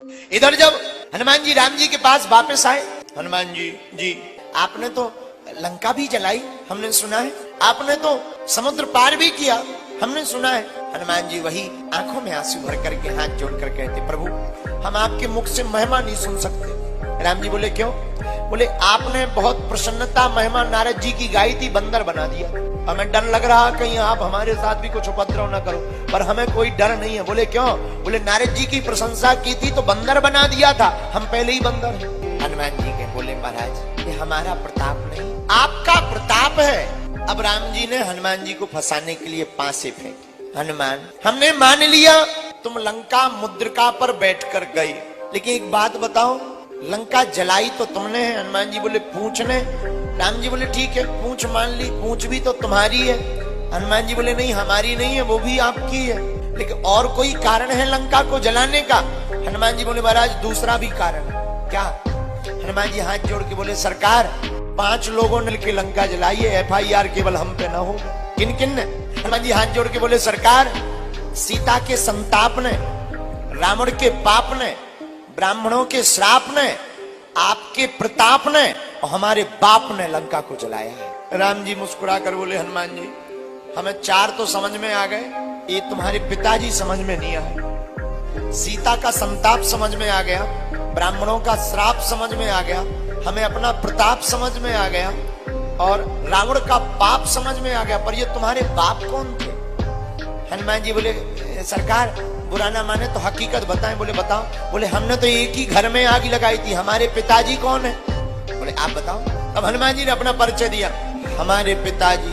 इधर जब हनुमान जी राम जी के पास वापस आए, हनुमान जी आपने तो लंका भी जलाई, हमने सुना है, आपने तो समुद्र पार भी किया, हमने सुना है। हनुमान जी वही आंखों में आंसू भर करके हाथ जोड़कर कहते, प्रभु हम आपके मुख से महिमा नहीं सुन सकते। राम जी बोले क्यों? बोले आपने बहुत प्रसन्नता महिमा नारद जी की गाई थी, बंदर बना दिया। हमें डर लग रहा कहीं आप हमारे साथ भी कुछ उपद्रव न करो, पर हमें कोई डर नहीं है। बोले क्यों? बोले नारद जी की प्रशंसा की थी तो बंदर बना दिया था, हम पहले ही बंदर हैं। हनुमान जी के बोले महाराज ये हमारा प्रताप नहीं, आपका प्रताप है। अब राम जी ने हनुमान जी को फंसाने के लिए पासे फेंके। हनुमान हमने मान लिया तुम लंका मुद्रिका पर बैठकर गए, लेकिन एक बात बताओ, लंका जलाई तो तुमने है। हनुमान जी बोले पूंछ ने। राम जी बोले ठीक है पूंछ मान ली, पूंछ भी तो तुम्हारी है। हनुमान जी बोले नहीं हमारी नहीं है, वो भी आपकी है, लेकिन और कोई कारण है लंका को जलाने का? हनुमान जी बोले महाराज दूसरा भी कारण है। क्या? हनुमान जी हाथ जोड़ के बोले सरकार 5 लोगों ने मिलकर लंका जलाई है, FIR केवल हम पे ना हो। किन किन ने? हनुमान जी हाथ जोड़ के बोले सरकार सीता के संताप ने, रावण के पाप ने, ब्राह्मणों के श्राप ने, आपके प्रताप ने और हमारे बाप ने लंका को जलाया है। राम जी मुस्कुरा कर बोले हनुमान जी हमें 4 तो समझ में आ गए, ये तुम्हारे पिताजी समझ में नहीं आए। सीता का संताप समझ में आ गया, ब्राह्मणों का श्राप समझ में आ गया, हमें अपना प्रताप समझ में आ गया और रावण का पाप समझ में आ गया, पर ये तुम्हारे बाप कौन थे? हनुमान जी बोले सरकार बुरा ना माने तो हकीकत बताएं। बोले बताओ। बोले हमने तो एक ही घर में आग लगाई थी, हमारे पिताजी कौन है? बोले आप बताओ। अब हनुमान जी ने अपना परिचय दिया, हमारे पिताजी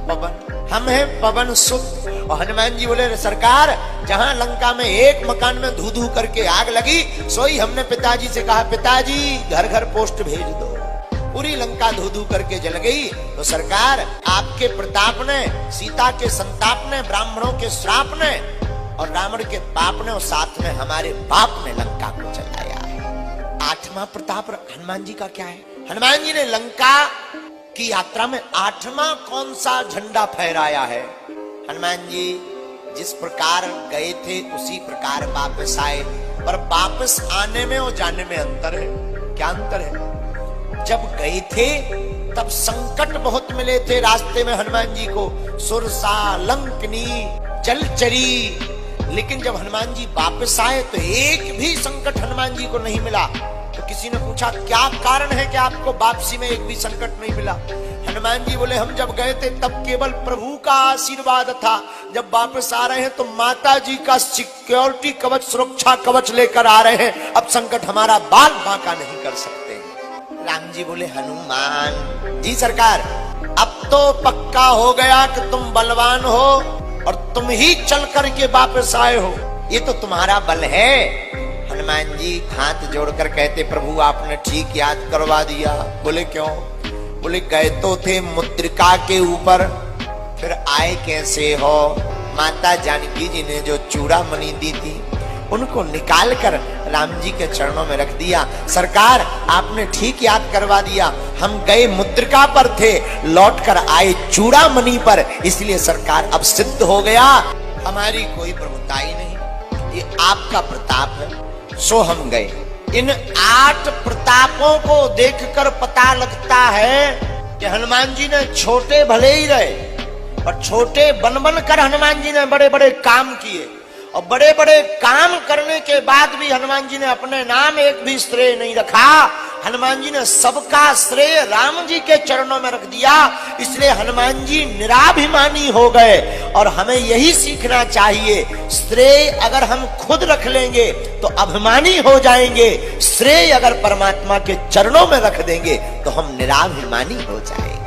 पवन, हम हैं पवन सुत। और हनुमान जी बोले सरकार जहां लंका में एक मकान में धू धू करके आग लगी, सोई हमने पिताजी से कहा पिताजी घर घर पोस्ट भेज दो, पूरी लंका धू धू करके जल गई। तो सरकार आपके प्रताप ने, सीता के संताप ने, ब्राह्मणों के श्राप ने और रावण के पाप ने और साथ में हमारे बाप ने लंका को जलाया है। 8वां प्रताप हनुमान जी का क्या है? हनुमान जी ने लंका की यात्रा में 8वां कौन सा झंडा फहराया है? हनुमान जी जिस प्रकार गए थे उसी प्रकार वापस आए, पर वापस आने में और जाने में अंतर है। क्या अंतर है? जब गए थे तब संकट बहुत मिले थे रास्ते में हनुमान जी को, सुरसा, लंकनी, जलचरी, लेकिन जब हनुमान जी वापस आए तो एक भी संकट हनुमान जी को नहीं मिला। तो किसी ने पूछा क्या कारण है कि आपको वापसी में एक भी संकट नहीं मिला? हनुमान जी बोले हम जब गए थे तब केवल प्रभु का आशीर्वाद था, जब वापस आ रहे हैं तो माता जी का सिक्योरिटी कवच, सुरक्षा कवच लेकर आ रहे हैं, अब संकट हमारा बाल बांका नहीं कर सकते। राम जी बोले हनुमान जी सरकार अब तो पक्का हो गया कि तुम बलवान हो और तुम ही चल करके वापस आए हो, ये तो तुम्हारा बल है। हनुमान जी हाथ जोड़कर कहते प्रभु आपने ठीक याद करवा दिया। बोले क्यों? बोले गए तो थे मुद्रिका के ऊपर, फिर आए कैसे हो? माता जानकी जी ने जो चूड़ामणि दी थी उनको निकाल कर राम जी के चरणों में रख दिया। सरकार आपने ठीक याद करवा दिया, हम गए मुद्रिका पर थे, लौटकर आए चूड़ामणि पर, इसलिए सरकार अब सिद्ध हो गया हमारी कोई प्रभुता ही नहीं, ये आपका प्रताप है, सो हम गए। इन 8 प्रतापों को देखकर पता लगता है कि हनुमान जी ने छोटे भले ही रहे और छोटे बन बन कर हनुमान जी ने बड़े बड़े काम किए, और बड़े बड़े काम करने के बाद भी हनुमान जी ने अपने नाम एक भी श्रेय नहीं रखा। हनुमान जी ने सबका श्रेय राम जी के चरणों में रख दिया, इसलिए हनुमान जी निराभिमानी हो गए। और हमें यही सीखना चाहिए, श्रेय अगर हम खुद रख लेंगे तो अभिमानी हो जाएंगे, श्रेय अगर परमात्मा के चरणों में रख देंगे तो हम निराभिमानी हो जाएंगे।